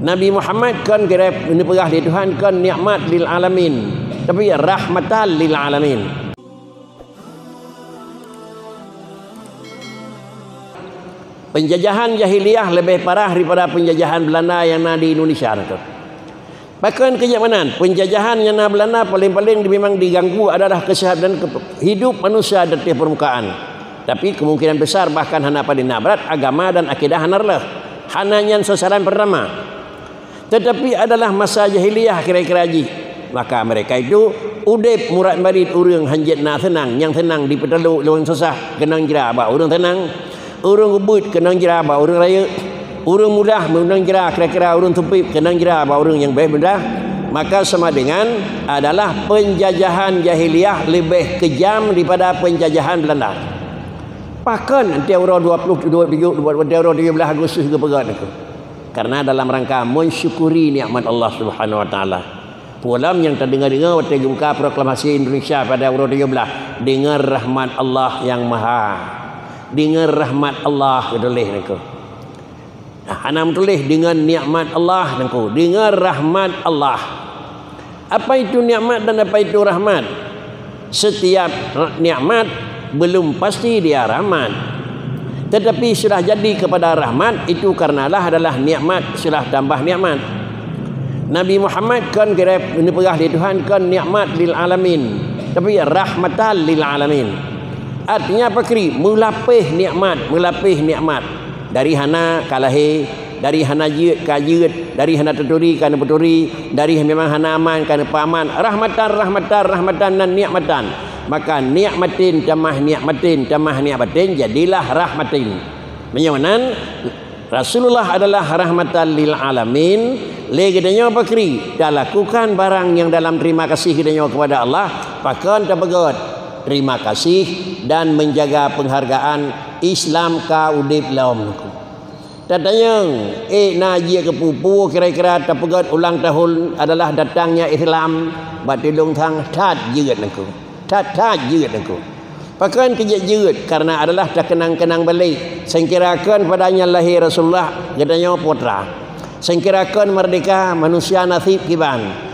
Nabi Muhammad kan kira ini perah di Tuhan kan nikmat lil alamin, tapi rahmatan lil alamin. Penjajahan jahiliyah lebih parah daripada penjajahan Belanda yang ada di Indonesia tu. Bahkan kenyamanan penjajahan yang ada Belanda paling-paling memang diganggu adalah kesehatan hidup manusia di permukaan. Tapi kemungkinan besar bahkan hana pada nabrat agama dan akidah hanarlah. Hananya sasaran pertama. Tetapi adalah masa jahiliyah kira-kira haji. Maka mereka itu udip murad marid urang hanjit na senang, yang senang di peteluk lawang susah kenang jera ba urang tenang. Urang ubud kenang jera ba urang raya. Urang mudah menang jera kira-kira urang tupip kenang jera ba urang yang baik mudah. Maka sama dengan adalah penjajahan jahiliyah lebih kejam daripada penjajahan Belanda. Bahkan nanti orang 17 Agustus juga pegang aku. Karena dalam rangka mensyukuri nikmat Allah Subhanahu wa taala. Pulam yang terdengar-dengar waktu buka proklamasi Indonesia pada 17 dengar rahmat Allah yang maha. Dengar rahmat Allah tulis aku. Nah, ana tulis dengan nikmat Allah aku. Dengar rahmat Allah. Apa itu nikmat dan apa itu rahmat? Setiap nikmat belum pasti dia rahmat. Tetapi sudah jadi kepada rahmat itu karenalah adalah nikmat sudah tambah nikmat. Nabi Muhammad kan kira ini perah di Tuhan kan nikmat lil alamin, tapi rahmatan lil alamin. Artinya apa kiri? Melapih nikmat dari hana kalahi, dari hana jiut ka jiut, dari hana tuturi kana puturi, dari memang hana aman kana paman. Rahmatan dan nikmatan. Maka nikmatin tamah nikmatin jadilah rahmatin. Menyawanan Rasulullah adalah rahmatan lil alamin. Legedanya apa kiri? Dah lakukan barang yang dalam terima kasih kita kepada Allah, pakan tabagot terima kasih dan menjaga penghargaan Islam ka udip laum. Tadanya na dia ke pupu kira-kira tabagot ulang tahun adalah datangnya Islam batilung thang tat jeut nangku. Tat jeut nangku. Pakan kejut jeut karena adalah tak kenang-kenang balik. Sengkirakan padanya lahir Rasulullah katanya putra. Sengkirakan merdeka manusia nasib kiban.